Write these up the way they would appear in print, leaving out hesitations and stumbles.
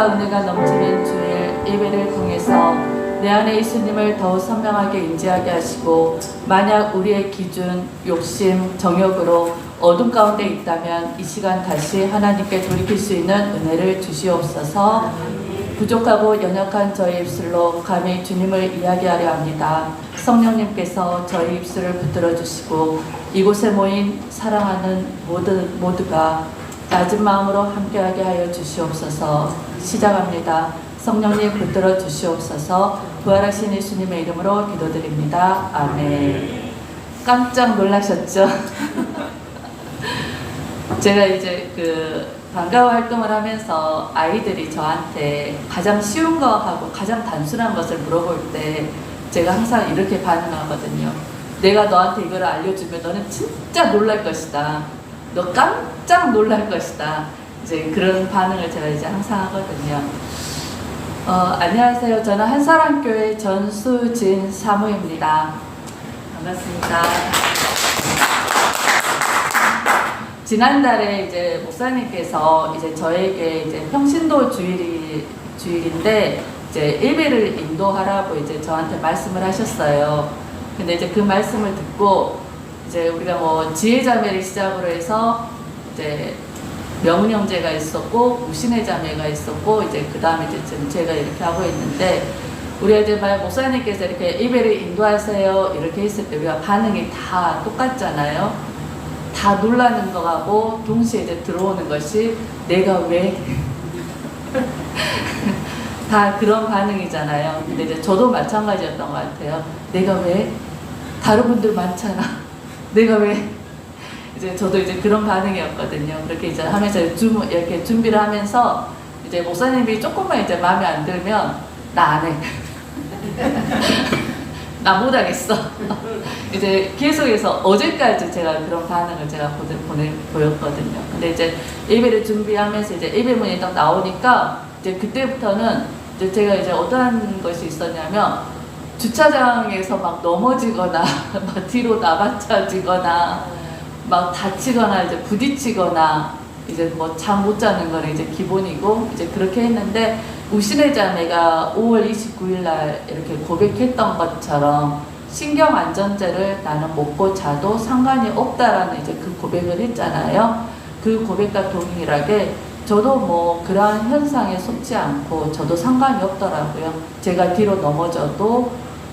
은총과 은혜가 넘치는 주일 예배를 통해서 내 안에 예수님을 더욱 선명하게 인지하게 하시고, 만약 우리의 기준, 욕심, 정욕으로 어둠 가운데 있다면 이 시간 다시 하나님께 돌이킬 수 있는 은혜를 주시옵소서. 부족하고 연약한 저희 입술로 감히 주님을 이야기하려 합니다. 성령님께서 저희 입술을 붙들어 주시고 이곳에 모인 사랑하는 모두가 낮은 마음으로 함께하게 하여 주시옵소서. 시작합니다. 성령님 붙들어 주시옵소서. 부활하신 예수님의 이름으로 기도드립니다. 아멘. 깜짝 놀라셨죠? 제가 이제 방과후 활동을 하면서 아이들이 저한테 가장 쉬운 거하고 가장 단순한 것을 물어볼 때 제가 항상 이렇게 반응하거든요. 내가 너한테 이걸 알려주면 너는 진짜 놀랄 것이다. 너 깜짝 놀랄 것이다. 이제 그런 반응을 제가 이제 항상 하거든요. 안녕하세요. 저는 한사랑교회 전수진 사모입니다. 반갑습니다. 지난달에 이제 목사님께서 이제 저에게 이제 평신도 주일인데 이제 예배를 인도하라고 이제 저한테 말씀을 하셨어요. 근데 이제 그 말씀을 듣고 이제 우리가 뭐 지혜자매를 시작으로 해서 이제 명은 형제가 있었고 우신의 자매가 있었고 이제 그 다음에 이제 지금 제가 이렇게 하고 있는데, 우리가 이제 만약 목사님께서 이렇게 예배를 인도하세요 이렇게 했을 때 우리가 반응이 다 똑같잖아요. 다 놀라는 거하고 동시에 이제 들어오는 것이 내가 왜 다 그런 반응이잖아요. 근데 이제 저도 마찬가지였던 것 같아요. 내가 왜? 다른 분들 많잖아. 내가 왜? 이제 저도 이제 그런 반응이었거든요. 그렇게 이제 하면서 이렇게 준비를 하면서 이제 목사님이 조금만 이제 마음에 안 들면 나 안 해. 나 못하겠어. 이제 계속해서 어제까지 제가 그런 반응을 제가 보였거든요. 근데 이제 예배를 준비하면서 이제 예배문이 딱 나오니까 이제 그때부터는 이제 제가 이제 어떠한 것이 있었냐면, 주차장에서 막 넘어지거나 막 뒤로 나받쳐지거나 막 다치거나 이제 부딪히거나 이제 뭐 잠 못 자는 거는 이제 기본이고 이제 그렇게 했는데, 우신의 자매가 5월 29일 날 이렇게 고백했던 것처럼 신경 안전제를 나는 먹고 자도 상관이 없다라는 이제 그 고백을 했잖아요. 그 고백과 동일하게 저도 뭐 그러한 현상에 속지 않고 저도 상관이 없더라고요. 제가 뒤로 넘어져도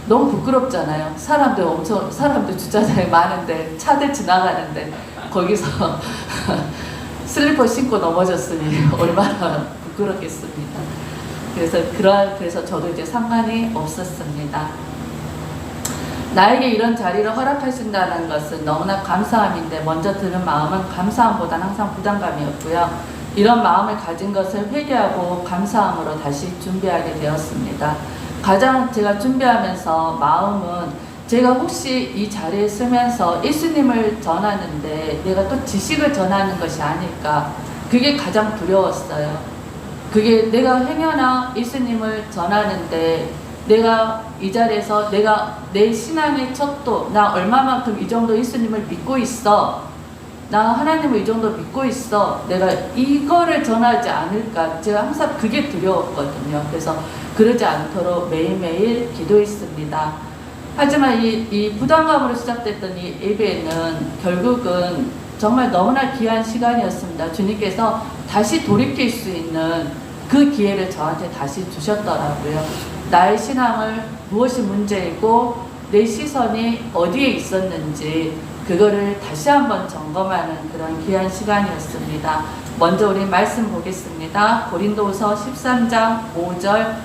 너무 부끄럽잖아요. 사람들 주차장에 많은데 차들 지나가는데 거기서 슬리퍼 신고 넘어졌으니 얼마나 부끄럽겠습니까. 그래서 저도 이제 상관이 없었습니다. 나에게 이런 자리를 허락하신다는 것은 너무나 감사함인데, 먼저 드는 마음은 감사함보다는 항상 부담감이었고요. 이런 마음을 가진 것을 회개하고 감사함으로 다시 준비하게 되었습니다. 가장 제가 준비하면서 마음은, 제가 혹시 이 자리에 서면서 예수님을 전하는데 내가 또 지식을 전하는 것이 아닐까, 그게 가장 두려웠어요. 그게 내가 행여나 예수님을 전하는데 내가 이 자리에서 내가 내 신앙의 척도, 나 얼마만큼 이 정도 예수님을 믿고 있어, 나 하나님을 이 정도 믿고 있어, 내가 이거를 전하지 않을까, 제가 항상 그게 두려웠거든요. 그래서 그러지 않도록 매일매일 기도했습니다. 하지만 이 부담감으로 시작됐던 이 예배는 결국은 정말 너무나 귀한 시간이었습니다. 주님께서 다시 돌이킬 수 있는 그 기회를 저한테 다시 주셨더라고요. 나의 신앙을 무엇이 문제이고 내 시선이 어디에 있었는지 그거를 다시 한번 점검하는 그런 귀한 시간이었습니다. 먼저 우리 말씀 보겠습니다. 고린도후서 13장 5절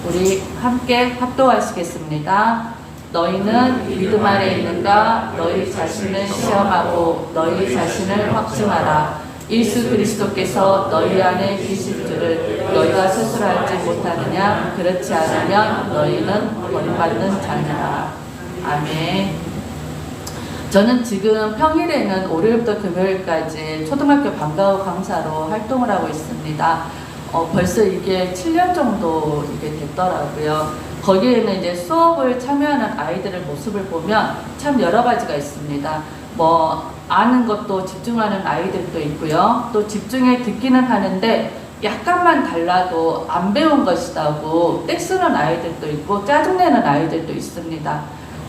우리 함께 합독하시겠습니다. 너희는 믿음 아래 있는가? 너희 자신을 시험하고 너희 자신을 확증하라. 예수 그리스도께서 너희 안에 계실 줄을 너희가 스스로 알지 못하느냐? 그렇지 않으면 너희는 버림받는 자니라. 아멘. 저는 지금 평일에는 월요일부터 금요일까지 초등학교 방과후 강사로 활동을 하고 있습니다. 벌써 이게 7년 정도 이게 됐더라고요. 거기에는 이제 수업을 참여하는 아이들의 모습을 보면 참 여러 가지가 있습니다. 뭐 아는 것도 집중하는 아이들도 있고요. 또 집중해 듣기는 하는데 약간만 달라도 안 배운 것이라고 떼쓰는 아이들도 있고 짜증내는 아이들도 있습니다.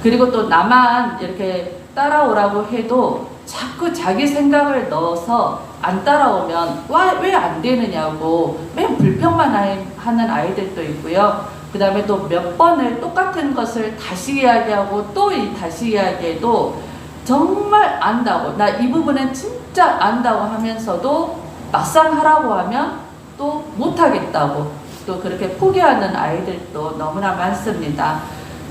그리고 또 나만 이렇게 따라오라고 해도 자꾸 자기 생각을 넣어서 안 따라오면 왜 안 되느냐고 맨 불평만 하는 아이들도 있고요. 그 다음에 또 몇 번을 똑같은 것을 다시 이야기하고 또 다시 이야기해도 정말 안다고, 나 이 부분은 진짜 안다고 하면서도 막상 하라고 하면 또 못하겠다고 또 그렇게 포기하는 아이들도 너무나 많습니다.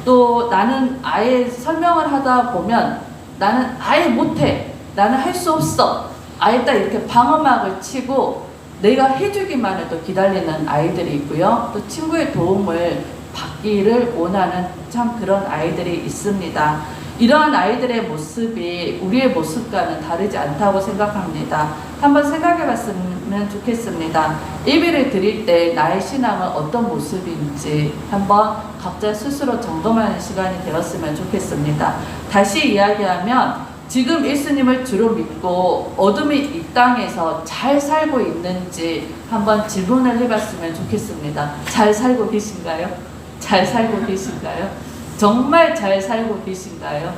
또 나는 아예 설명을 하다 보면 나는 아예 못해, 나는 할 수 없어, 아예 딱 이렇게 방어막을 치고 내가 해주기만 해도 기다리는 아이들이 있고요. 또 친구의 도움을 받기를 원하는 참 그런 아이들이 있습니다. 이러한 아이들의 모습이 우리의 모습과는 다르지 않다고 생각합니다. 한번 생각해 봤으면 좋겠습니다. 예배를 드릴 때 나의 신앙은 어떤 모습인지 한번 각자 스스로 점검하는 시간이 되었으면 좋겠습니다. 다시 이야기하면 지금 예수님을 주로 믿고 어둠이 이 땅에서 잘 살고 있는지 한번 질문을 해봤으면 좋겠습니다. 잘 살고 계신가요? 잘 살고 계신가요? 정말 잘 살고 계신가요?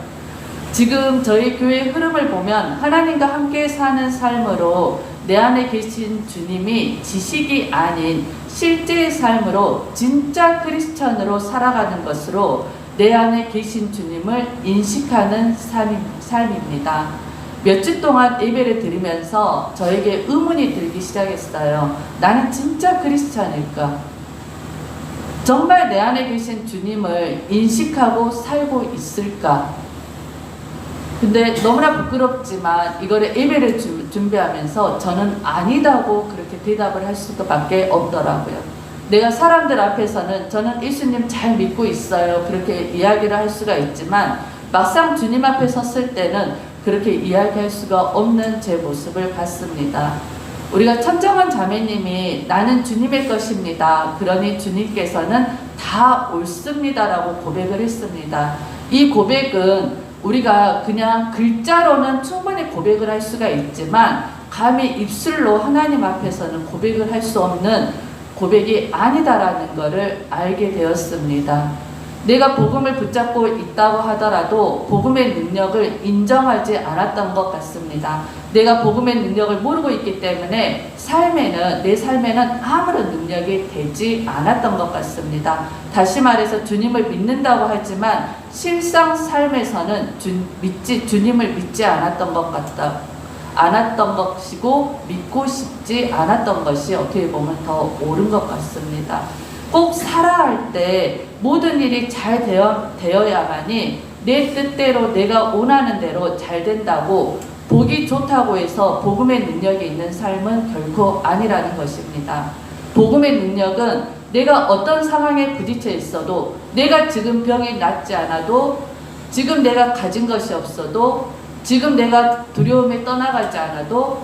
지금 저희 교회의 흐름을 보면 하나님과 함께 사는 삶으로 내 안에 계신 주님이 지식이 아닌 실제의 삶으로 진짜 크리스천으로 살아가는 것으로 내 안에 계신 주님을 인식하는 삶입니다. 몇 주 동안 예배를 드리면서 저에게 의문이 들기 시작했어요. 나는 진짜 크리스천일까? 정말 내 안에 계신 주님을 인식하고 살고 있을까? 근데 너무나 부끄럽지만 이거를 예배를 준비하면서 저는 아니다고 그렇게 대답을 할 수밖에 없더라고요. 내가 사람들 앞에서는 저는 예수님 잘 믿고 있어요, 그렇게 이야기를 할 수가 있지만 막상 주님 앞에 섰을 때는 그렇게 이야기할 수가 없는 제 모습을 봤습니다. 우리가 천정원 자매님이 나는 주님의 것입니다, 그러니 주님께서는 다 옳습니다라고 고백을 했습니다. 이 고백은 우리가 그냥 글자로는 충분히 고백을 할 수가 있지만 감히 입술로 하나님 앞에서는 고백을 할 수 없는 고백이 아니다라는 것을 알게 되었습니다. 내가 복음을 붙잡고 있다고 하더라도 복음의 능력을 인정하지 않았던 것 같습니다. 내가 복음의 능력을 모르고 있기 때문에 내 삶에는 아무런 능력이 되지 않았던 것 같습니다. 다시 말해서 주님을 믿는다고 하지만 실상 삶에서는 주님을 믿지 않았던 것이고 믿고 싶지 않았던 것이 어떻게 보면 더 옳은 것 같습니다. 꼭 살아갈 때 모든 일이 잘 되어야만이 내 뜻대로 내가 원하는 대로 잘 된다고 보기 좋다고 해서 복음의 능력이 있는 삶은 결코 아니라는 것입니다. 복음의 능력은 내가 어떤 상황에 부딪혀 있어도, 내가 지금 병이 낫지 않아도, 지금 내가 가진 것이 없어도, 지금 내가 두려움에 떠나가지 않아도,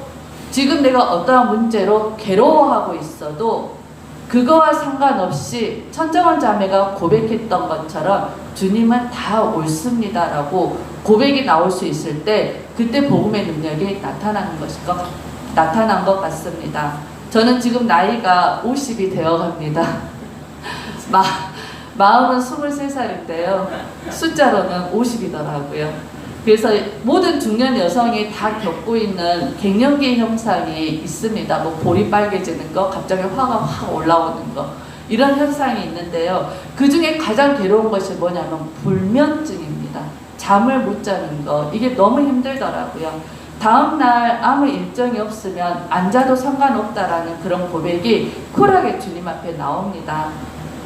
지금 내가 어떠한 문제로 괴로워하고 있어도 그거와 상관없이 천정원 자매가 고백했던 것처럼 주님은 다 옳습니다라고 고백이 나올 수 있을 때 그때 복음의 능력이 나타난 것 같습니다. 저는 지금 나이가 50이 되어갑니다. 마음은 23살인데요. 숫자로는 50이더라고요. 그래서 모든 중년 여성이 다 겪고 있는 갱년기 현상이 있습니다. 뭐 볼이 빨개지는 거, 갑자기 화가 확 올라오는 거, 이런 현상이 있는데요. 그 중에 가장 괴로운 것이 뭐냐면 불면증입니다. 잠을 못 자는 거, 이게 너무 힘들더라고요. 다음날 아무 일정이 없으면 안 자도 상관없다라는 그런 고백이 쿨하게 주님 앞에 나옵니다.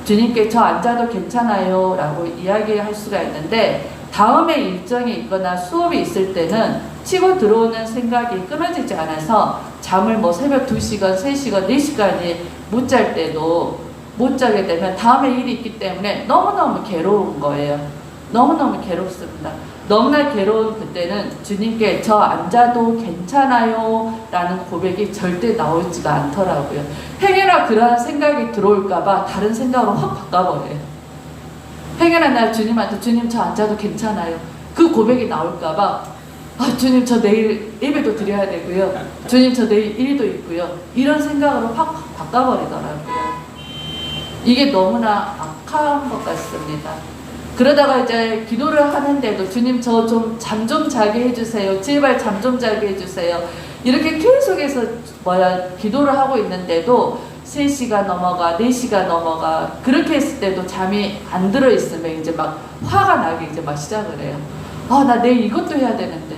주님께 저 안 자도 괜찮아요 라고 이야기할 수가 있는데, 다음에 일정이 있거나 수업이 있을 때는 치고 들어오는 생각이 끊어지지 않아서 잠을 새벽 2시간, 3시간, 4시간이 못 잘 때도 못 자게 되면 다음에 일이 있기 때문에 너무너무 괴로운 거예요. 너무너무 괴롭습니다. 너무나 괴로운 그때는 주님께 저 안 자도 괜찮아요 라는 고백이 절대 나오지가 않더라고요. 행여나 그러한 생각이 들어올까봐 다른 생각으로 확 바꿔버려요. 행여나 날 주님한테 주님 저 안 자도 괜찮아요, 그 고백이 나올까봐 아, 주님 저 내일 예배도 드려야 되고요. 주님 저 내일 일도 있고요. 이런 생각으로 확 바꿔버리더라고요. 이게 너무나 악한 것 같습니다. 그러다가 이제 기도를 하는데도 주님 저 좀 잠 좀 자게 해주세요. 제발 잠 좀 자게 해주세요. 이렇게 계속해서 기도를 하고 있는데도 3시가 넘어가 4시가 넘어가 그렇게 했을 때도 잠이 안 들어 있으면 이제 막 화가 나게 이제 막 시작을 해요. 아, 나 내일 이것도 해야 되는데,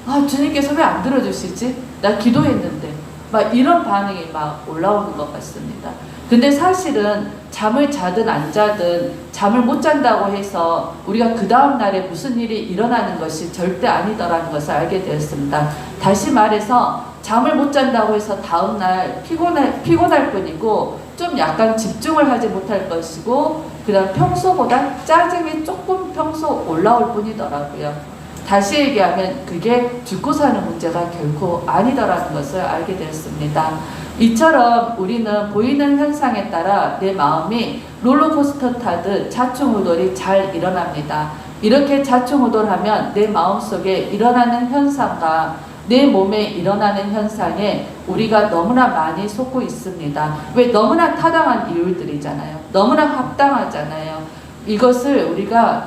아, 주님께서 왜 안 들어주시지? 나 기도했는데, 막 이런 반응이 막 올라오는 것 같습니다. 근데 사실은 잠을 자든 안 자든 잠을 못 잔다고 해서 우리가 그 다음 날에 무슨 일이 일어나는 것이 절대 아니더라는 것을 알게 되었습니다. 다시 말해서 잠을 못 잔다고 해서 다음 날 피곤할 뿐이고 좀 약간 집중을 하지 못할 것이고 그다음 평소보다 짜증이 조금 평소 올라올 뿐이더라고요. 다시 얘기하면 그게 죽고 사는 문제가 결코 아니더라는 것을 알게 되었습니다. 이처럼 우리는 보이는 현상에 따라 내 마음이 롤러코스터 타듯 좌충우돌이 잘 일어납니다. 이렇게 좌충우돌하면 내 마음속에 일어나는 현상과 내 몸에 일어나는 현상에 우리가 너무나 많이 속고 있습니다. 왜? 너무나 타당한 이유들이잖아요. 너무나 합당하잖아요. 이것을 우리가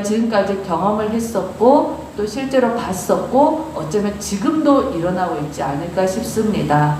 지금까지 경험을 했었고 또 실제로 봤었고 어쩌면 지금도 일어나고 있지 않을까 싶습니다.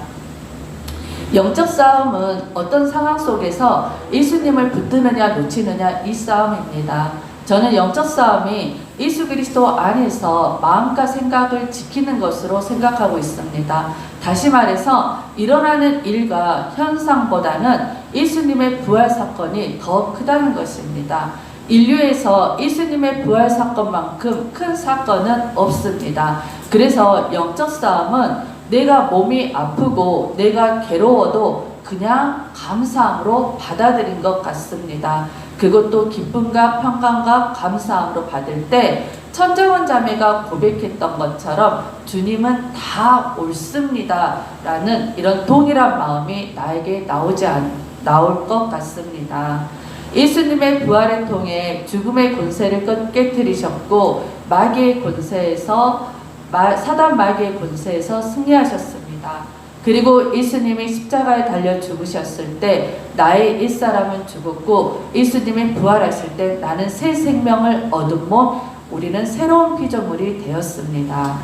영적 싸움은 어떤 상황 속에서 예수님을 붙드느냐 놓치느냐 이 싸움입니다. 저는 영적 싸움이 예수 그리스도 안에서 마음과 생각을 지키는 것으로 생각하고 있습니다. 다시 말해서 일어나는 일과 현상보다는 예수님의 부활 사건이 더 크다는 것입니다. 인류에서 예수님의 부활 사건만큼 큰 사건은 없습니다. 그래서 영적 싸움은 내가 몸이 아프고 내가 괴로워도 그냥 감사함으로 받아들인 것 같습니다. 그것도 기쁨과 평강과 감사함으로 받을 때 천정원 자매가 고백했던 것처럼 주님은 다 옳습니다 라는 이런 동일한 마음이 나에게 나올 것 같습니다. 예수님의 부활을 통해 죽음의 권세를 깨뜨리셨고 마귀의 권세에서 사단 마귀의 권세에서 승리하셨습니다. 그리고 예수님이 십자가에 달려 죽으셨을 때 나의 옛사람은 죽었고 예수님이 부활하실 때 나는 새 생명을 얻은 몸 우리는 새로운 피조물이 되었습니다.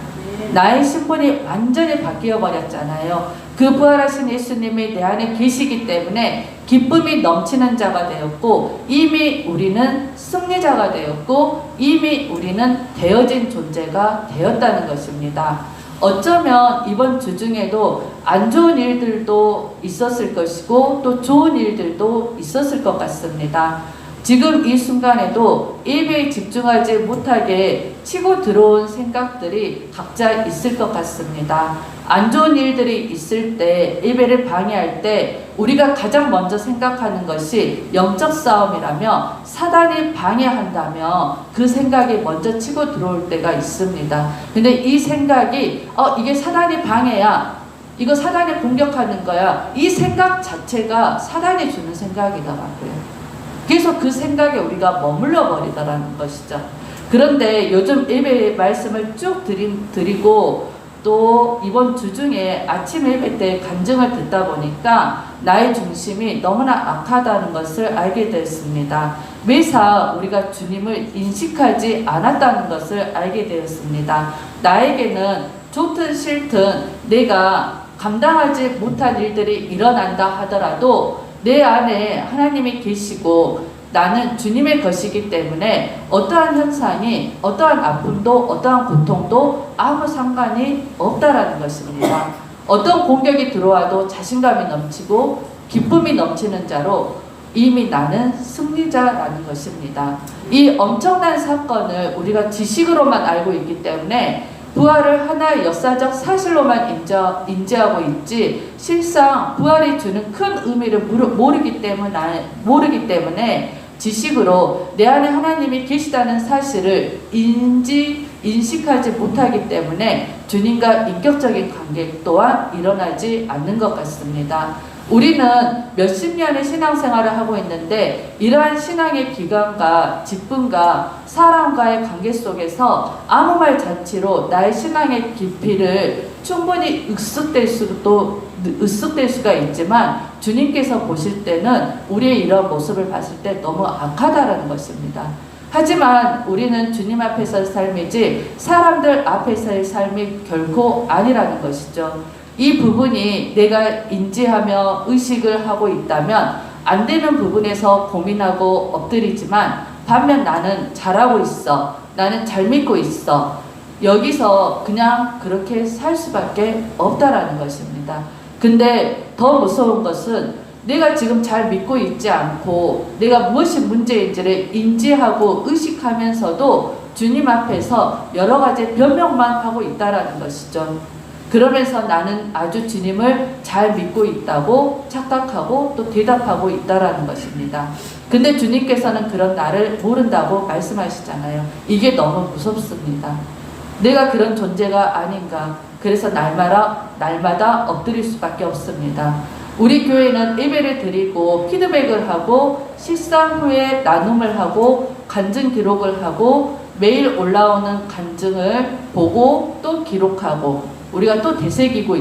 나의 신분이 완전히 바뀌어 버렸잖아요. 그 부활하신 예수님이 내 안에 계시기 때문에 기쁨이 넘치는 자가 되었고 이미 우리는 승리자가 되었고 이미 우리는 되어진 존재가 되었다는 것입니다. 어쩌면 이번 주 중에도 안 좋은 일들도 있었을 것이고 또 좋은 일들도 있었을 것 같습니다. 지금 이 순간에도 예배에 집중하지 못하게 치고 들어온 생각들이 각자 있을 것 같습니다. 안 좋은 일들이 있을 때 예배를 방해할 때 우리가 가장 먼저 생각하는 것이 영적 싸움이라며 사단이 방해한다며 그 생각이 먼저 치고 들어올 때가 있습니다. 근데 이 생각이 이게 사단이 방해야, 이거 사단이 공격하는 거야, 이 생각 자체가 사단이 주는 생각이더라고요. 계속 그 생각에 우리가 머물러 버리더라는 것이죠. 그런데 요즘 예배 말씀을 쭉 드리고 또 이번 주 중에 아침 예배 때 간증을 듣다 보니까 나의 중심이 너무나 악하다는 것을 알게 됐습니다. 매사 우리가 주님을 인식하지 않았다는 것을 알게 되었습니다. 나에게는 좋든 싫든 내가 감당하지 못한 일들이 일어난다 하더라도 내 안에 하나님이 계시고 나는 주님의 것이기 때문에 어떠한 현상이, 어떠한 아픔도, 어떠한 고통도 아무 상관이 없다라는 것입니다. 어떤 공격이 들어와도 자신감이 넘치고 기쁨이 넘치는 자로 이미 나는 승리자라는 것입니다. 이 엄청난 사건을 우리가 지식으로만 알고 있기 때문에 부활을 하나의 역사적 사실로만 인지하고 있지 실상 부활이 주는 큰 의미를 모르기 때문에 지식으로 내 안에 하나님이 계시다는 사실을 인식하지 못하기 때문에 주님과 인격적인 관계 또한 일어나지 않는 것 같습니다. 우리는 몇십 년의 신앙생활을 하고 있는데 이러한 신앙의 기간과 직분과 사람과의 관계 속에서 아무 말 잔치로 나의 신앙의 깊이를 충분히 윽습될 수가 있지만 주님께서 보실 때는 우리의 이런 모습을 봤을 때 너무 악하다라는 것입니다. 하지만 우리는 주님 앞에서의 삶이지 사람들 앞에서의 삶이 결코 아니라는 것이죠. 이 부분이 내가 인지하며 의식을 하고 있다면 안 되는 부분에서 고민하고 엎드리지만 반면 나는 잘하고 있어. 나는 잘 믿고 있어. 여기서 그냥 그렇게 살 수밖에 없다라는 것입니다. 근데 더 무서운 것은 내가 지금 잘 믿고 있지 않고 내가 무엇이 문제인지를 인지하고 의식하면서도 주님 앞에서 여러 가지 변명만 하고 있다라는 것이죠. 그러면서 나는 아주 주님을 잘 믿고 있다고 착각하고 또 대답하고 있다라는 것입니다. 근데 주님께서는 그런 나를 모른다고 말씀하시잖아요. 이게 너무 무섭습니다. 내가 그런 존재가 아닌가. 그래서 날마다 엎드릴 수밖에 없습니다. 우리 교회는 예배를 드리고 피드백을 하고 식사 후에 나눔을 하고 간증 기록을 하고 매일 올라오는 간증을 보고 또 기록하고 우리가 또 되새기고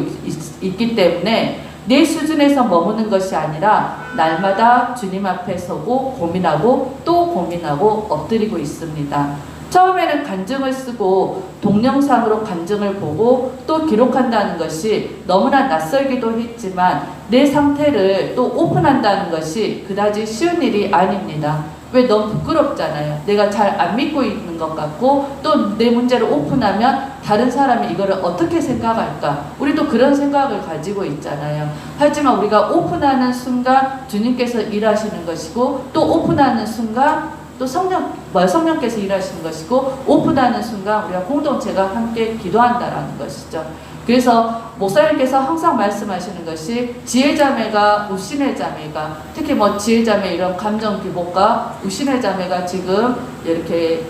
있기 때문에 내 수준에서 머무는 것이 아니라 날마다 주님 앞에 서고 고민하고 또 고민하고 엎드리고 있습니다. 처음에는 간증을 쓰고 동영상으로 간증을 보고 또 기록한다는 것이 너무나 낯설기도 했지만 내 상태를 또 오픈한다는 것이 그다지 쉬운 일이 아닙니다. 왜? 너무 부끄럽잖아요. 내가 잘 안 믿고 있는 것 같고 또 내 문제를 오픈하면 다른 사람이 이거를 어떻게 생각할까? 우리도 그런 생각을 가지고 있잖아요. 하지만 우리가 오픈하는 순간 주님께서 일하시는 것이고 또 오픈하는 순간 또 성령께서 일하시는 것이고 오픈하는 순간 우리가 공동체가 함께 기도한다라는 것이죠. 그래서 목사님께서 항상 말씀하시는 것이 지혜자매가 우신의 자매가 특히 지혜자매 이런 감정 기복과 우신의 자매가 지금 이렇게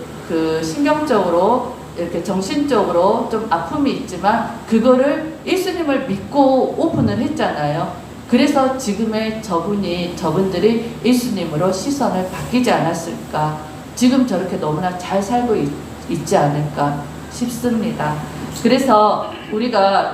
신경적으로 이렇게 정신적으로 좀 아픔이 있지만 그거를 예수님을 믿고 오픈을 했잖아요. 그래서 지금의 저분들이 예수님으로 시선을 바뀌지 않았을까. 지금 저렇게 너무나 잘 살고 있지 않을까 싶습니다. 그래서 우리가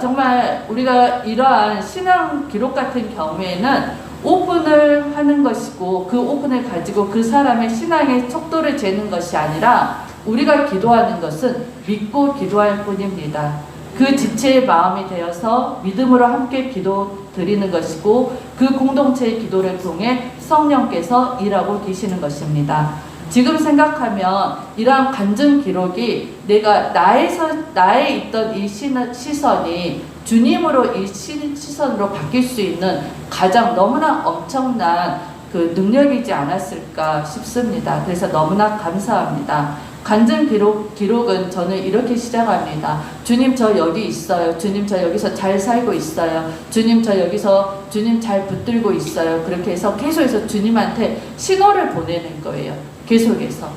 이러한 신앙 기록 같은 경우에는 오픈을 하는 것이고 그 오픈을 가지고 그 사람의 신앙의 척도를 재는 것이 아니라 우리가 기도하는 것은 믿고 기도할 뿐입니다. 그 지체의 마음이 되어서 믿음으로 함께 기도 드리는 것이고 그 공동체의 기도를 통해 성령께서 일하고 계시는 것입니다. 지금 생각하면 이러한 간증 기록이 내가 나에 있던 이 시선이 주님으로 이 시선으로 바뀔 수 있는 가장 너무나 엄청난 그 능력이지 않았을까 싶습니다. 그래서 너무나 감사합니다. 간증 기록은 저는 이렇게 시작합니다. 주님 저 여기 있어요. 주님 저 여기서 잘 살고 있어요. 주님 저 여기서 주님 잘 붙들고 있어요. 그렇게 해서 계속해서 주님한테 신호를 보내는 거예요. 계속해서.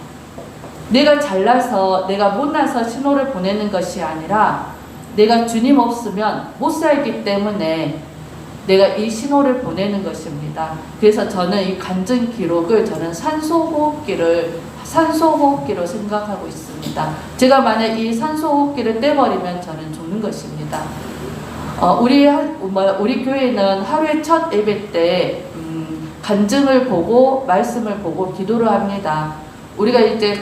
내가 잘나서 내가 못나서 신호를 보내는 것이 아니라 내가 주님 없으면 못 살기 때문에 내가 이 신호를 보내는 것입니다. 그래서 저는 이 간증 기록을 저는 산소호흡기로 생각하고 있습니다. 제가 만약 이 산소호흡기를 떼버리면 저는 죽는 것입니다. 우리 교회는 하루에 첫 예배 때 간증을 보고 말씀을 보고 기도를 합니다. 우리가 이제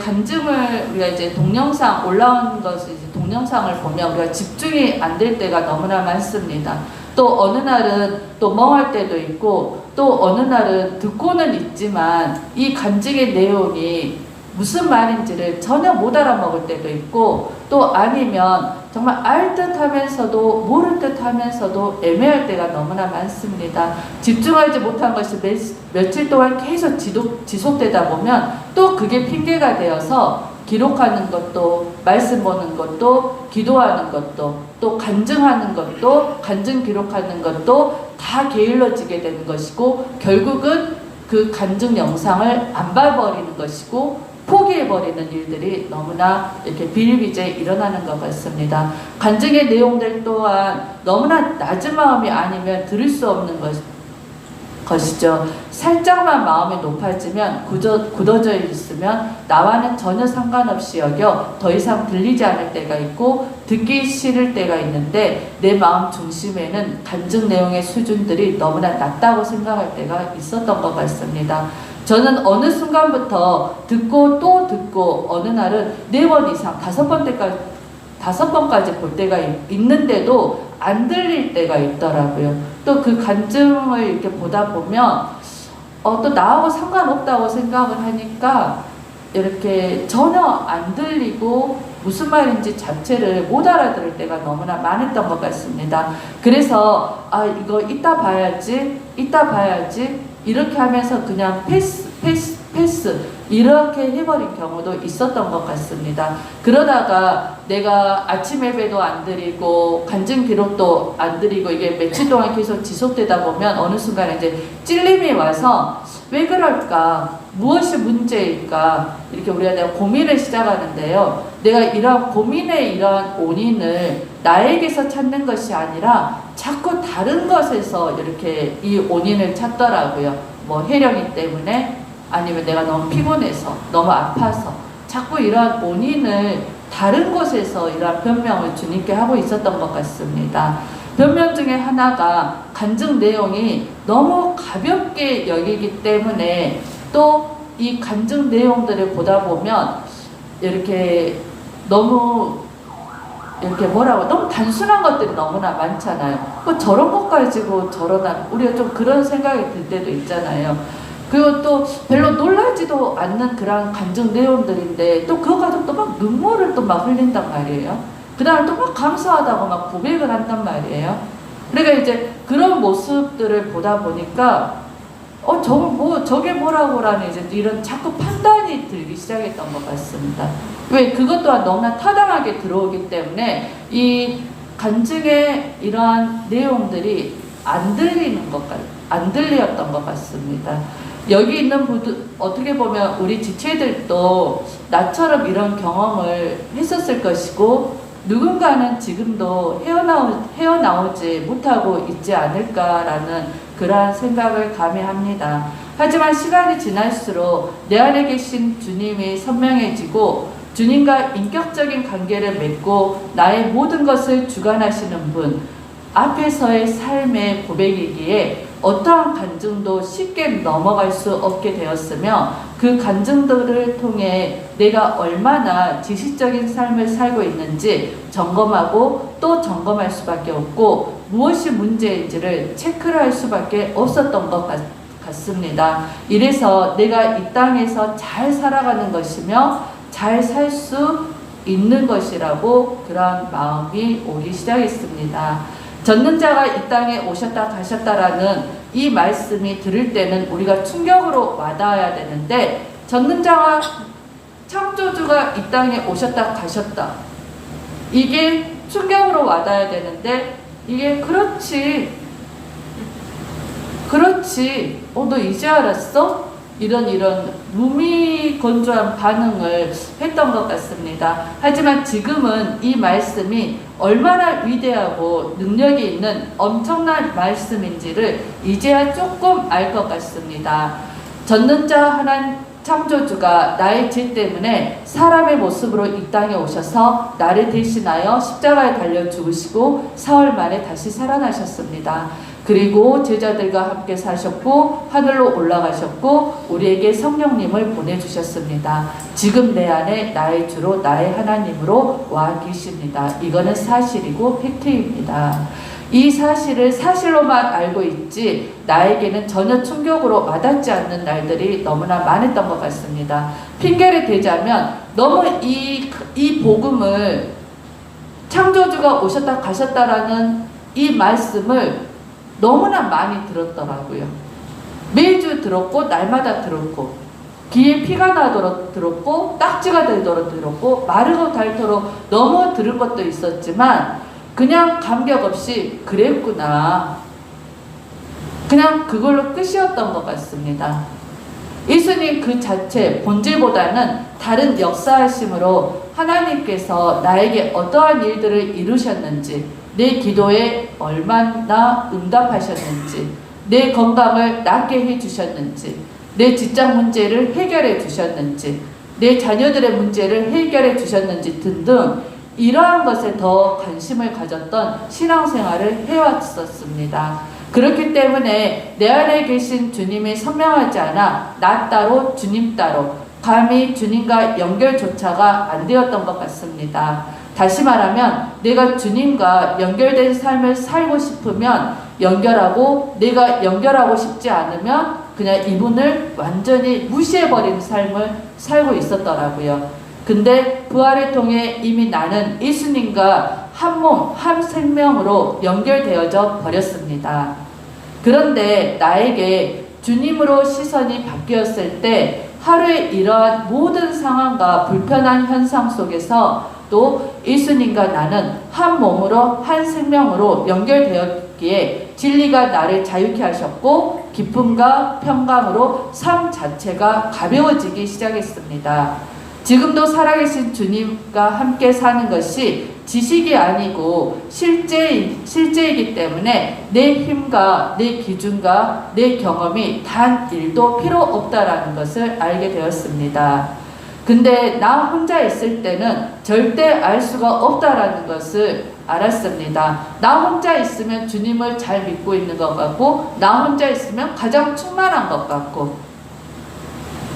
동영상 올라온 것을 동영상을 보면 우리가 집중이 안 될 때가 너무나 많습니다. 또 어느 날은 또 멍할 때도 있고 또 어느 날은 듣고는 있지만 이 간증의 내용이 무슨 말인지를 전혀 못 알아먹을 때도 있고 또 아니면 정말 알 듯하면서도 모를 듯하면서도 애매할 때가 너무나 많습니다. 집중하지 못한 것이 며칠 동안 계속 지속되다 보면 또 그게 핑계가 되어서 기록하는 것도 말씀 보는 것도 기도하는 것도 또 간증하는 것도 간증 기록하는 것도 다 게을러지게 되는 것이고 결국은 그 간증 영상을 안 봐버리는 것이고 포기해버리는 일들이 너무나 이렇게 비일비재에 일어나는 것 같습니다. 간증의 내용들 또한 너무나 낮은 마음이 아니면 들을 수 없는 것, 것이죠. 살짝만 마음이 높아지면 굳어져 있으면 나와는 전혀 상관없이 여겨 더 이상 들리지 않을 때가 있고 듣기 싫을 때가 있는데 내 마음 중심에는 간증 내용의 수준들이 너무나 낮다고 생각할 때가 있었던 것 같습니다. 저는 어느 순간부터 듣고 또 듣고 어느 날은 4번 이상 5번까지 볼 때가 있는데도 안 들릴 때가 있더라고요. 또 그 간증을 이렇게 보다 보면 또 나하고 상관없다고 생각을 하니까 이렇게 전혀 안 들리고 무슨 말인지 자체를 못 알아들을 때가 너무나 많았던 것 같습니다. 그래서 이거 이따 봐야지 이렇게 하면서 그냥 패스 이렇게 해버린 경우도 있었던 것 같습니다. 그러다가 내가 아침 예배도 안 드리고 간증 기록도 안 드리고 이게 며칠 동안 계속 지속되다 보면 어느 순간에 이제 찔림이 와서 왜 그럴까? 무엇이 문제일까? 이렇게 우리가 고민을 시작하는데요. 내가 이러한 고민의 이러한 원인을 나에게서 찾는 것이 아니라 자꾸 다른 것에서 이렇게 이 원인을 찾더라고요. 뭐 혜령이 때문에 아니면 내가 너무 피곤해서 너무 아파서 자꾸 이러한 원인을 다른 곳에서 이러한 변명을 주님께 하고 있었던 것 같습니다. 변명 중에 하나가 간증 내용이 너무 가볍게 여기기 때문에 또 이 간증 내용들을 보다 보면 이렇게 너무 너무 단순한 것들이 너무나 많잖아요. 뭐 저런 것 가지고 저러나 우리가 좀 그런 생각이 들 때도 있잖아요. 그리고 또 별로 놀라지도 않는 그런 간증 내용들인데 또 그거 가지고 또 막 눈물을 또 막 흘린단 말이에요. 그 다음에 또 막 감사하다고 막 고백을 한단 말이에요. 그러니까 이제 그런 모습들을 보다 보니까 저게 뭐라고라는 이제 이런 자꾸 판단이 들기 시작했던 것 같습니다. 왜 그것 또한 너무나 타당하게 들어오기 때문에 이 간증의 이러한 내용들이 안 들렸던 것 같습니다. 여기 있는 분들 어떻게 보면 우리 지체들도 나처럼 이런 경험을 했었을 것이고 누군가는 지금도 헤어나오지 못하고 있지 않을까라는 그러한 생각을 감히 합니다. 하지만 시간이 지날수록 내 안에 계신 주님이 선명해지고 주님과 인격적인 관계를 맺고 나의 모든 것을 주관하시는 분 앞에서의 삶의 고백이기에 어떠한 간증도 쉽게 넘어갈 수 없게 되었으며 그 간증들을 통해 내가 얼마나 지식적인 삶을 살고 있는지 점검하고 또 점검할 수밖에 없고 무엇이 문제인지를 체크를 할 수밖에 없었던 것 같습니다. 이래서 내가 이 땅에서 잘 살아가는 것이며 잘 살 수 있는 것이라고 그런 마음이 오기 시작했습니다. 전능자가 이 땅에 오셨다 가셨다라는 이 말씀이 들을 때는 우리가 충격으로 와닿아야 되는데 전능자와 창조주가 이 땅에 오셨다 가셨다 이게 충격으로 와닿아야 되는데 이게 그렇지 너 이제 알았어? 이런 무미건조한 반응을 했던 것 같습니다. 하지만 지금은 이 말씀이 얼마나 위대하고 능력이 있는 엄청난 말씀인지를 이제야 조금 알 것 같습니다. 전능자 하나님 창조주가 나의 죄 때문에 사람의 모습으로 이 땅에 오셔서 나를 대신하여 십자가에 달려 죽으시고 사흘 만에 다시 살아나셨습니다. 그리고 제자들과 함께 사셨고 하늘로 올라가셨고 우리에게 성령님을 보내주셨습니다. 지금 내 안에 나의 주로 나의 하나님으로 와 계십니다. 이거는 사실이고 팩트입니다. 이 사실을 사실로만 알고 있지 나에게는 전혀 충격으로 와닿지 않는 날들이 너무나 많았던 것 같습니다. 핑계를 대자면 너무 이 복음을 창조주가 오셨다 가셨다라는 이 말씀을 너무나 많이 들었더라고요. 매주 들었고 날마다 들었고 귀에 피가 나도록 들었고 딱지가 되도록 들었고 마르고 닳도록 너무 들은 것도 있었지만 그냥 감격 없이 그랬구나 그냥 그걸로 끝이었던 것 같습니다. 예수님 그 자체 본질보다는 다른 역사하심으로 하나님께서 나에게 어떠한 일들을 이루셨는지 내 기도에 얼마나 응답하셨는지 내 건강을 낫게 해주셨는지, 내 직장 문제를 해결해 주셨는지, 내 자녀들의 문제를 해결해 주셨는지 등등 이러한 것에 더 관심을 가졌던 신앙생활을 해왔었습니다. 그렇기 때문에 내 안에 계신 주님이 선명하지 않아 나 따로 주님 따로 감히 주님과 연결조차가 안 되었던 것 같습니다. 다시 말하면 내가 주님과 연결된 삶을 살고 싶으면 연결하고, 내가 연결하고 싶지 않으면 그냥 이분을 완전히 무시해버리는 삶을 살고 있었더라고요. 근데 부활을 통해 이미 나는 예수님과 한 몸, 한 생명으로 연결되어져 버렸습니다. 그런데 나에게 주님으로 시선이 바뀌었을 때 하루에 이러한 모든 상황과 불편한 현상 속에서 또 예수님과 나는 한 몸으로 한 생명으로 연결되었기에 진리가 나를 자유케 하셨고 기쁨과 평강으로 삶 자체가 가벼워지기 시작했습니다. 지금도 살아계신 주님과 함께 사는 것이 지식이 아니고 실제이기 때문에 내 힘과 내 기준과 내 경험이 단 1도 필요 없다라는 것을 알게 되었습니다. 근데 나 혼자 있을 때는 절대 알 수가 없다라는 것을 알았습니다. 나 혼자 있으면 주님을 잘 믿고 있는 것 같고, 나 혼자 있으면 가장 충만한 것 같고,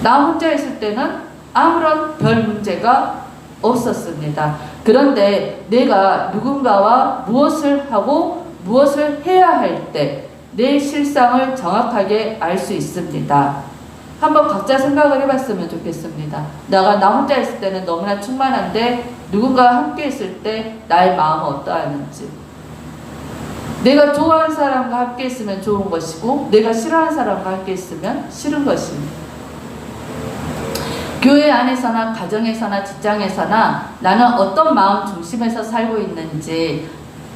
나 혼자 있을 때는 아무런 별 문제가 없었습니다. 그런데 내가 누군가와 무엇을 하고 무엇을 해야 할 때 내 실상을 정확하게 알 수 있습니다. 한번 각자 생각을 해봤으면 좋겠습니다. 나 혼자 있을 때는 너무나 충만한데 누군가와 함께 있을 때 나의 마음은 어떠하는지, 내가 좋아하는 사람과 함께 있으면 좋은 것이고 내가 싫어하는 사람과 함께 있으면 싫은 것입니다. 교회 안에서나 가정에서나 직장에서나 나는 어떤 마음 중심에서 살고 있는지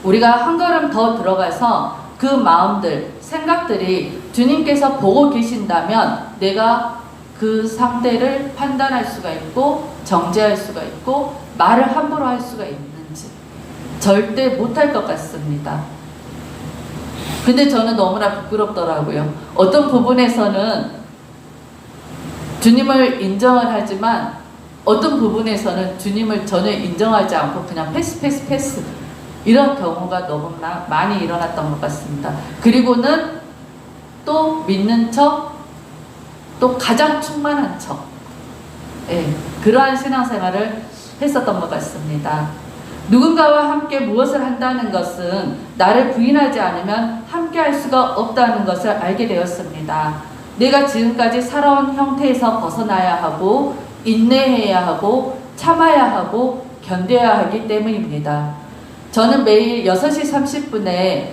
우리가 한 걸음 더 들어가서 그 마음들, 생각들이 주님께서 보고 계신다면 내가 그 상대를 판단할 수가 있고 정죄할 수가 있고 말을 함부로 할 수가 있는지 절대 못할 것 같습니다. 근데 저는 너무나 부끄럽더라고요. 어떤 부분에서는 주님을 인정을 하지만 어떤 부분에서는 주님을 전혀 인정하지 않고 그냥 패스 이런 경우가 너무나 많이 일어났던 것 같습니다. 그리고는 또 믿는 척, 또 가장 충만한 척, 그러한 신앙생활을 했었던 것 같습니다. 누군가와 함께 무엇을 한다는 것은 나를 부인하지 않으면 함께 할 수가 없다는 것을 알게 되었습니다. 내가 지금까지 살아온 형태에서 벗어나야 하고 인내해야 하고 참아야 하고 견뎌야 하기 때문입니다. 저는 매일 6시 30분에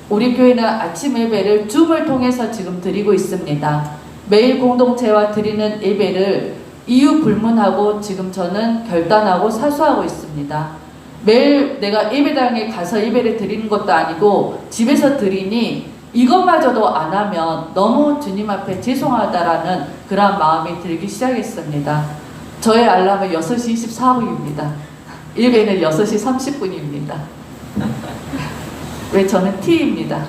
우리 교회는 아침 예배를 줌을 통해서 지금 드리고 있습니다. 매일 공동체와 드리는 예배를 이유 불문하고 지금 저는 결단하고 사수하고 있습니다. 매일 내가 예배당에 가서 예배를 드리는 것도 아니고 집에서 드리니 이것마저도 안 하면 너무 주님 앞에 죄송하다라는 그런 마음이 들기 시작했습니다. 저의 알람은 6시 24분입니다. 예배는 6시 30분입니다. 왜 저는 T입니다.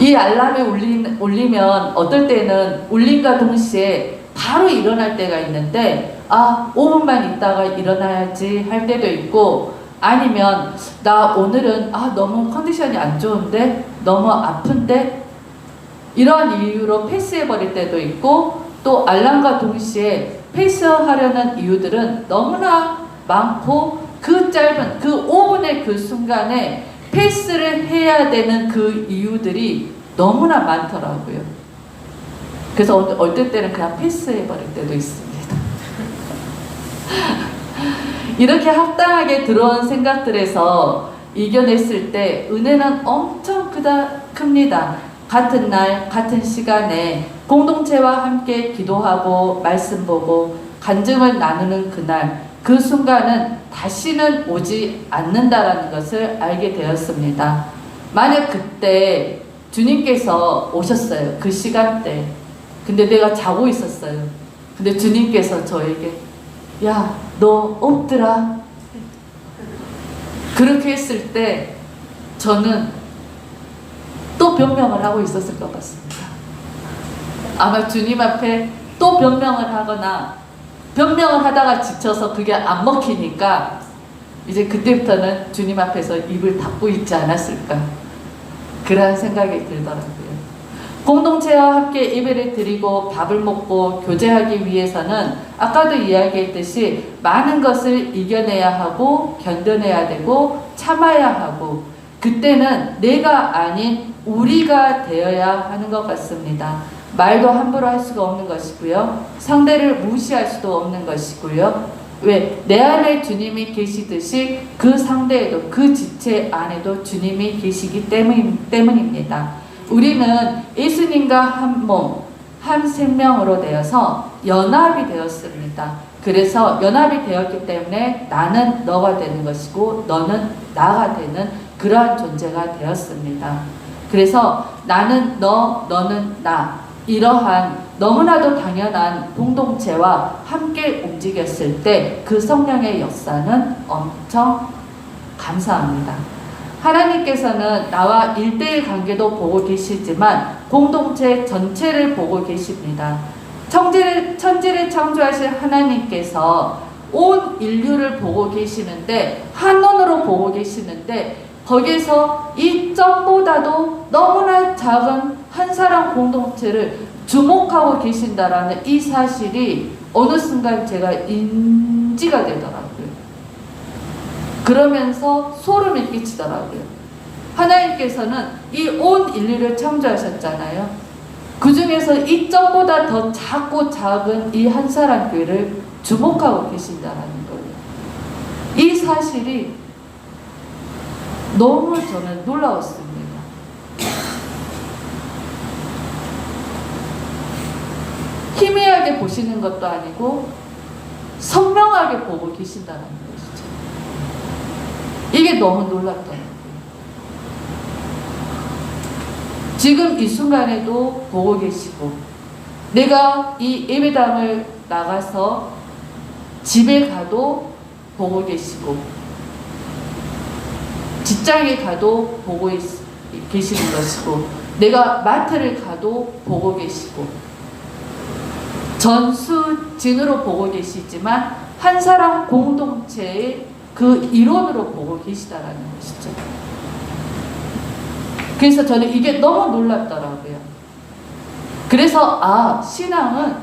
이 알람이 울리면 어떨 때는 울림과 동시에 바로 일어날 때가 있는데 5분만 있다가 일어나야지 할 때도 있고, 아니면 나 오늘은 너무 컨디션이 안 좋은데 너무 아픈데 이러한 이유로 패스해버릴 때도 있고, 또 알람과 동시에 패스하려는 이유들은 너무나 많고 그 짧은 그 5분의 그 순간에 패스를 해야 되는 그 이유들이 너무나 많더라고요. 그래서 어떨 때는 그냥 패스해버릴 때도 있습니다. 이렇게 합당하게 들어온 생각들에서 이겨냈을 때 은혜는 엄청 큽니다. 같은 날 같은 시간에 공동체와 함께 기도하고 말씀 보고 간증을 나누는 그날, 그 순간은 다시는 오지 않는다라는 것을 알게 되었습니다. 만약 그때 주님께서 오셨어요. 그 시간대. 근데 내가 자고 있었어요. 근데 주님께서 저에게 야, 너 없더라. 그렇게 했을 때 저는 또 또 변명을 하고 있었을 것 같습니다. 아마 주님 앞에 또 변명을 하거나 변명을 하다가 지쳐서 그게 안 먹히니까 이제 그때부터는 주님 앞에서 입을 닫고 있지 않았을까, 그런 생각이 들더라고요. 공동체와 함께 예배를 드리고 밥을 먹고 교제하기 위해서는 아까도 이야기했듯이 많은 것을 이겨내야 하고 견뎌내야 되고 참아야 하고, 그때는 내가 아닌 우리가 되어야 하는 것 같습니다. 말도 함부로 할 수가 없는 것이고요. 상대를 무시할 수도 없는 것이고요. 왜? 내 안에 주님이 계시듯이 그 상대에도, 그 지체 안에도 주님이 계시기 때문입니다. 우리는 예수님과 한 몸, 한 생명으로 되어서 연합이 되었습니다. 그래서 연합이 되었기 때문에 나는 너가 되는 것이고 너는 나가 되는 그러한 존재가 되었습니다. 그래서 나는 너, 너는 나, 이러한 너무나도 당연한 공동체와 함께 움직였을 때 그 성령의 역사는 엄청 감사합니다. 하나님께서는 나와 1대1 관계도 보고 계시지만 공동체 전체를 보고 계십니다. 천지를 창조하신 하나님께서 온 인류를 보고 계시는데, 한눈으로 보고 계시는데, 거기에서 이 점보다도 너무나 작은 한 사람 공동체를 주목하고 계신다라는 이 사실이 어느 순간 제가 인지가 되더라고요. 그러면서 소름이 끼치더라고요. 하나님께서는 이 온 인류를 창조하셨잖아요. 그 중에서 이 점보다 더 작고 작은 이 한 사람 교회를 주목하고 계신다라는 거예요. 이 사실이 너무 저는 놀라웠습니다. 희미하게 보시는 것도 아니고 선명하게 보고 계신다는 것이죠. 이게 너무 놀랍더라고요. 지금 이 순간에도 보고 계시고, 내가 이 예배당을 나가서 집에 가도 보고 계시고, 직장에 가도 보고 계시는 것이고, 내가 마트를 가도 보고 계시고, 전수진으로 보고 계시지만 한 사람 공동체의 그 일원으로 보고 계시다라는 것이죠. 그래서 저는 이게 너무 놀랍더라고요. 그래서 신앙은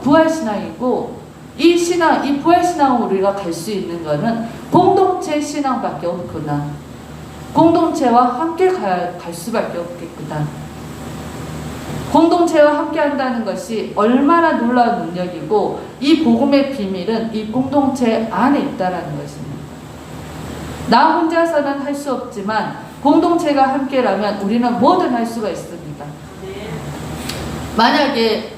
부활신앙이고, 이 신앙, 이 부활신앙으로 우리가 갈 수 있는 것은 공동체 신앙밖에 없구나. 공동체와 함께 갈 수밖에 없겠구나. 공동체와 함께 한다는 것이 얼마나 놀라운 능력이고, 이 복음의 비밀은 이 공동체 안에 있다는 것입니다. 나 혼자서는 할 수 없지만 공동체가 함께라면 우리는 뭐든 할 수가 있습니다. 만약에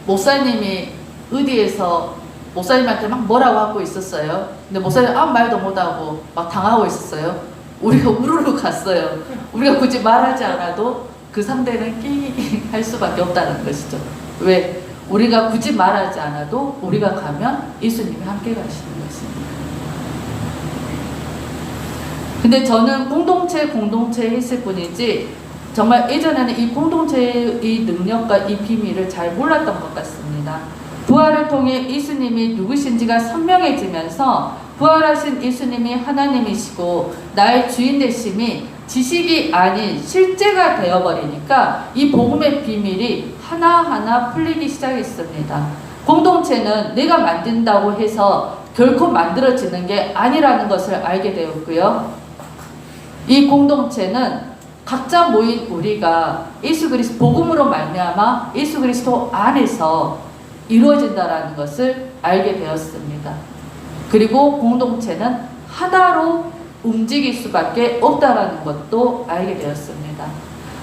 목사님이 어디에서 목사님한테 막 뭐라고 하고 있었어요. 근데 목사님 아무 말도 못하고 막 당하고 있었어요. 우리가 우르르 갔어요. 우리가 굳이 말하지 않아도 그 상대는 끼 할 수밖에 없다는 것이죠. 왜? 우리가 굳이 말하지 않아도 우리가 가면 예수님이 함께 가시는 것입니다. 근데 저는 공동체 했을 뿐이지 정말 예전에는 이 공동체의 이 능력과 이 비밀을 잘 몰랐던 것 같습니다. 부활을 통해 예수님이 누구신지가 선명해지면서 부활하신 예수님이 하나님이시고 나의 주인 되심이 지식이 아닌 실제가 되어버리니까 이 복음의 비밀이 하나하나 풀리기 시작했습니다. 공동체는 내가 만든다고 해서 결코 만들어지는 게 아니라는 것을 알게 되었고요. 이 공동체는 각자 모인 우리가 예수 그리스도 복음으로 말미암아 예수 그리스도 안에서 이루어진다라는 것을 알게 되었습니다. 그리고 공동체는 하나로 움직일 수밖에 없다라는 것도 알게 되었습니다.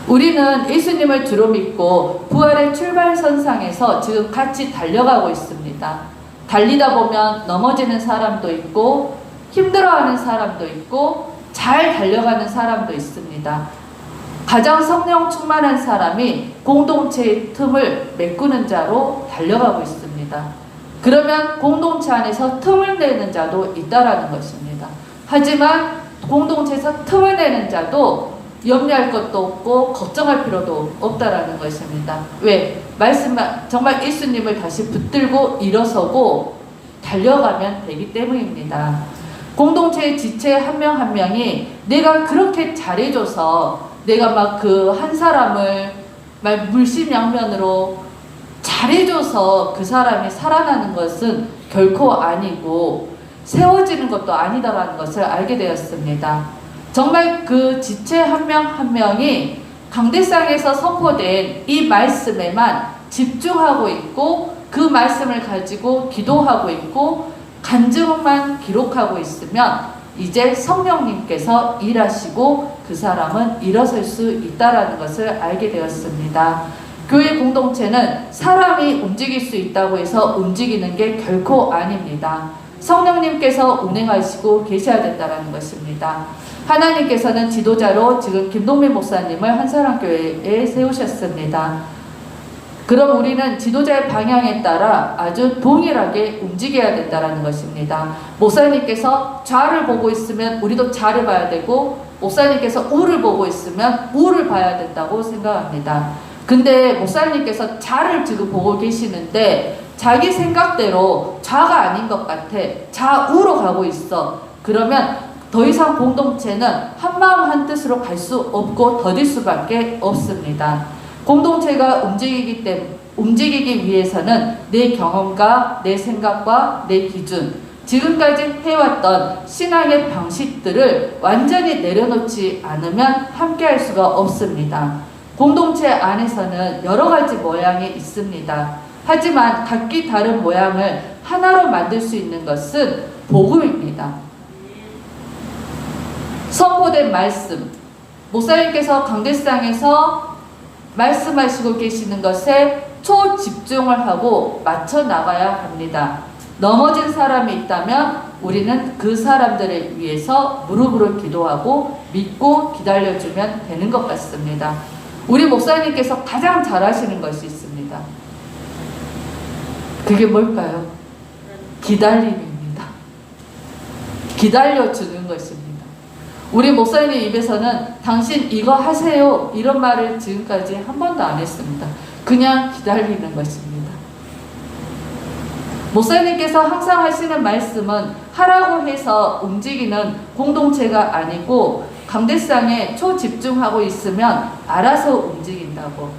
우리는 예수님을 주로 믿고 부활의 출발선상에서 지금 같이 달려가고 있습니다. 달리다 보면 넘어지는 사람도 있고 힘들어하는 사람도 있고 잘 달려가는 사람도 있습니다. 가장 성령 충만한 사람이 공동체의 틈을 메꾸는 자로 달려가고 있습니다. 그러면 공동체 안에서 틈을 내는 자도 있다라는 것입니다. 하지만 공동체에서 틈을 내는 자도 염려할 것도 없고 걱정할 필요도 없다라는 것입니다. 왜? 말씀만 정말 예수님을 다시 붙들고 일어서고 달려가면 되기 때문입니다. 공동체의 지체 한 명 한 명이 내가 그렇게 잘해줘서 내가 막 그 한 사람을 막 물심양면으로 잘해줘서 그 사람이 살아나는 것은 결코 아니고 세워지는 것도 아니다라는 것을 알게 되었습니다. 정말 그 지체 한 명 한 명이 강대상에서 선포된 이 말씀에만 집중하고 있고 그 말씀을 가지고 기도하고 있고 간증만 기록하고 있으면 이제 성령님께서 일하시고 그 사람은 일어설 수 있다는 것을 알게 되었습니다. 교회 공동체는 사람이 움직일 수 있다고 해서 움직이는 게 결코 아닙니다. 성령님께서 운행하시고 계셔야 된다는 것입니다. 하나님께서는 지도자로 지금 김동민 목사님을 한사랑교회에 세우셨습니다. 그럼 우리는 지도자의 방향에 따라 아주 동일하게 움직여야 된다는 것입니다. 목사님께서 좌를 보고 있으면 우리도 좌를 봐야 되고 목사님께서 우를 보고 있으면 우를 봐야 된다고 생각합니다. 근데 목사님께서 좌를 지금 보고 계시는데 자기 생각대로 좌가 아닌 것 같아. 좌우로 가고 있어. 그러면 더 이상 공동체는 한마음 한뜻으로 갈 수 없고 더딜 수밖에 없습니다. 공동체가 움직이기 위해서는 내 경험과 내 생각과 내 기준, 지금까지 해왔던 신앙의 방식들을 완전히 내려놓지 않으면 함께할 수가 없습니다. 공동체 안에서는 여러 가지 모양이 있습니다. 하지만 각기 다른 모양을 하나로 만들 수 있는 것은 복음입니다. 선포된 말씀, 목사님께서 강대상에서 말씀하시고 계시는 것에 초집중을 하고 맞춰 나가야 합니다. 넘어진 사람이 있다면 우리는 그 사람들을 위해서 무릎으로 기도하고 믿고 기다려주면 되는 것 같습니다. 우리 목사님께서 가장 잘하시는 것이 있습니다. 그게 뭘까요? 기다림입니다. 기다려주는 것입니다. 우리 목사님 입에서는 당신 이거 하세요 이런 말을 지금까지 한 번도 안 했습니다. 그냥 기다리는 것입니다. 목사님께서 항상 하시는 말씀은 하라고 해서 움직이는 공동체가 아니고 강대상에 초집중하고 있으면 알아서 움직인다고.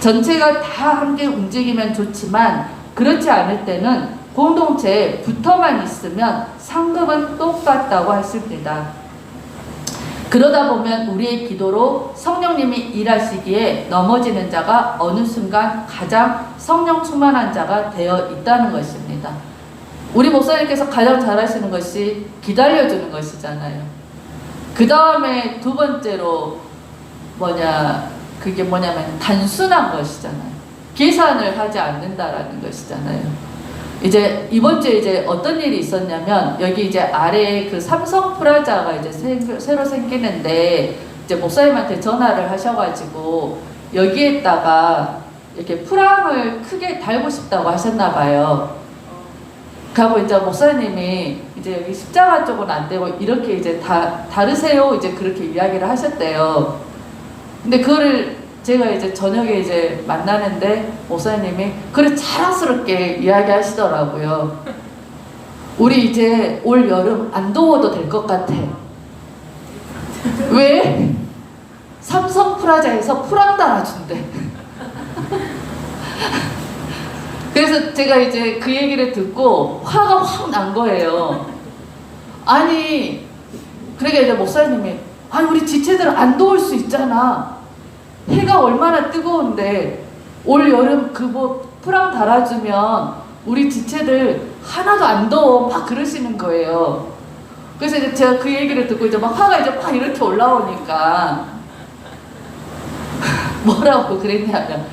전체가 다 함께 움직이면 좋지만 그렇지 않을 때는 공동체에 붙어만 있으면 상급은 똑같다고 하십니다. 그러다 보면 우리의 기도로 성령님이 일하시기에 넘어지는 자가 어느 순간 가장 성령 충만한 자가 되어 있다는 것입니다. 우리 목사님께서 가장 잘하시는 것이 기다려주는 것이잖아요. 그 다음에 두 번째로 그게 뭐냐면 단순한 것이잖아요. 계산을 하지 않는다라는 것이잖아요. 이제 이번 주에 이제 어떤 일이 있었냐면 여기 이제 아래에 그 삼성 프라자가 이제 새로 생기는데 이제 목사님한테 전화를 하셔가지고 여기에다가 이렇게 프랑을 크게 달고 싶다고 하셨나 봐요. 그리고 이제 목사님이 이제 여기 십자가 쪽은 안 되고 이렇게 이제 다르세요 이제 그렇게 이야기를 하셨대요. 근데 그거를 제가 이제 저녁에 이제 만나는데 목사님이 그래 자랑스럽게 이야기하시더라고요. 우리 이제 올 여름 안 더워도 될 것 같아. 왜? 삼성 프라자에서 프랑 달아준대. 그래서 제가 이제 그 얘기를 듣고 화가 확 난 거예요. 아니, 그러니까 이제 목사님이 아니 우리 지체들은 안 더울 수 있잖아. 해가 얼마나 뜨거운데 올 여름 그 뭐 프랑 달아주면 우리 지체들 하나도 안 더워 막 그러시는 거예요. 그래서 이제 제가 그 얘기를 듣고 이제 막 화가 이제 막 이렇게 올라오니까 뭐라고 그랬냐면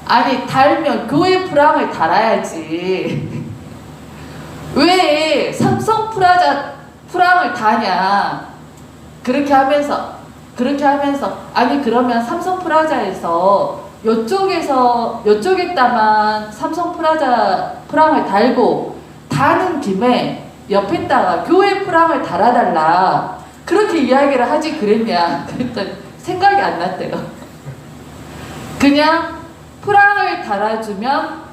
아니 달면 교회 프랑을 달아야지 왜 삼성 프라자 프랑을 다냐 그렇게 하면서 아니 그러면 삼성 프라자에서 요쪽에다만 삼성 프라자 프랑을 달고 다는 김에 옆에다가 교회 프랑을 달아달라. 그렇게 이야기를 하지 그랬냐 그랬더니 생각이 안 났대요. 그냥 프랑을 달아주면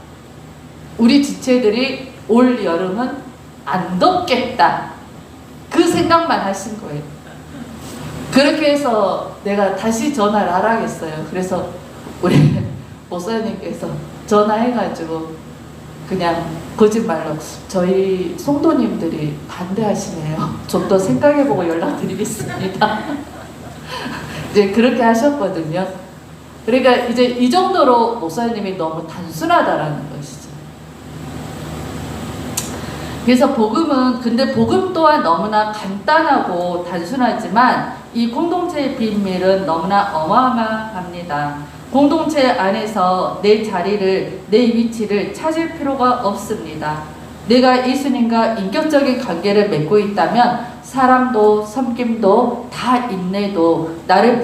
우리 지체들이 올 여름은 안 덥겠다 그 생각만 하신 거예요. 그렇게 해서 내가 다시 전화를 하라겠어요. 그래서 우리 목사님께서 전화해가지고 그냥 거짓말로 저희 성도님들이 반대하시네요. 좀 더 생각해보고 연락드리겠습니다. 이제 그렇게 하셨거든요. 그러니까 이제 이 정도로 목사님이 너무 단순하다라는 것이죠. 그래서 근데 복음 또한 너무나 간단하고 단순하지만 이 공동체의 비밀은 너무나 어마어마합니다. 공동체 안에서 내 자리를, 내 위치를 찾을 필요가 없습니다. 내가 예수님과 인격적인 관계를 맺고 있다면 사랑도 섬김도 다 인내도 나를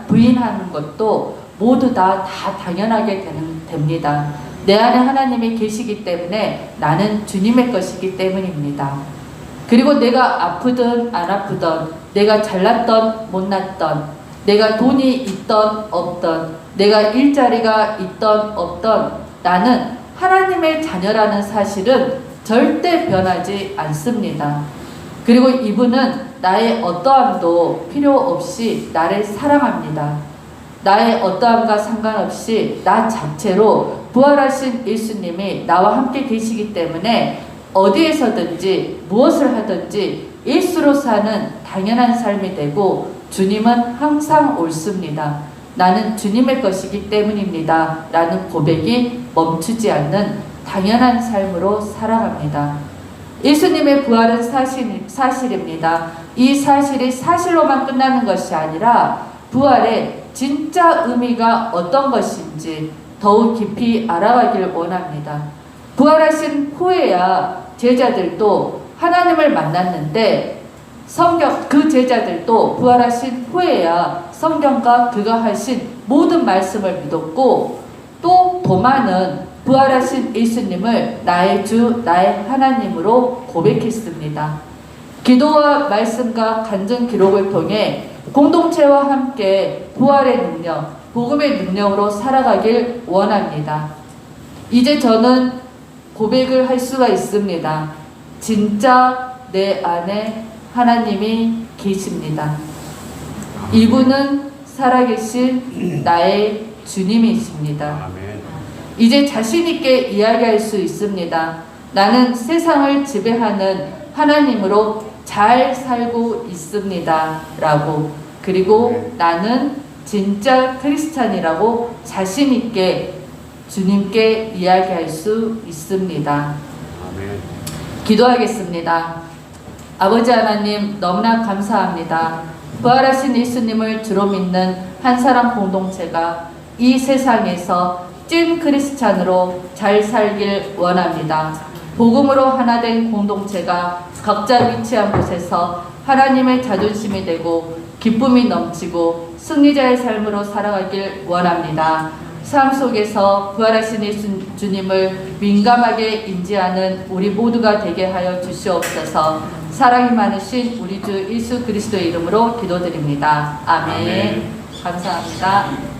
부인하는 것도 모두 다 당연하게 됩니다. 내 안에 하나님이 계시기 때문에 나는 주님의 것이기 때문입니다. 그리고 내가 아프든 안 아프든, 내가 잘났던 못났던, 내가 돈이 있던 없던, 내가 일자리가 있던 없던 나는 하나님의 자녀라는 사실은 절대 변하지 않습니다. 그리고 이분은 나의 어떠함도 필요 없이 나를 사랑합니다. 나의 어떠함과 상관없이 나 자체로 부활하신 예수님이 나와 함께 계시기 때문에 어디에서든지 무엇을 하든지 예수로 사는 당연한 삶이 되고 주님은 항상 옳습니다. 나는 주님의 것이기 때문입니다. 라는 고백이 멈추지 않는 당연한 삶으로 살아갑니다. 예수님의 부활은 사실입니다. 이 사실이 사실로만 끝나는 것이 아니라 부활의 진짜 의미가 어떤 것인지 더욱 깊이 알아가길 원합니다. 부활하신 후에야 제자들도 하나님을 만났는데 그 제자들도 부활하신 후에야 성경과 그가 하신 모든 말씀을 믿었고 또 도마는 부활하신 예수님을 나의 주, 나의 하나님으로 고백했습니다. 기도와 말씀과 간증 기록을 통해 공동체와 함께 부활의 능력, 복음의 능력으로 살아가길 원합니다. 이제 저는 고백을 할 수가 있습니다. 진짜 내 안에 하나님이 계십니다. 이분은 살아계신 나의 주님이십니다. 이제 자신있게 이야기할 수 있습니다. 나는 세상을 지배하는 하나님으로 잘 살고 있습니다. 라고. 그리고 나는 진짜 크리스찬이라고 자신있게 주님께 이야기할 수 있습니다. 기도하겠습니다. 아버지 하나님 너무나 감사합니다. 부활하신 예수님을 주로 믿는 한 사람 공동체가 이 세상에서 찐 크리스찬으로 잘 살길 원합니다. 복음으로 하나 된 공동체가 각자 위치한 곳에서 하나님의 자존심이 되고 기쁨이 넘치고 승리자의 삶으로 살아가길 원합니다. 삶 속에서 부활하신 예수님을 민감하게 인지하는 우리 모두가 되게 하여 주시옵소서. 사랑이 많으신 우리 주 예수 그리스도의 이름으로 기도드립니다. 아멘. 감사합니다.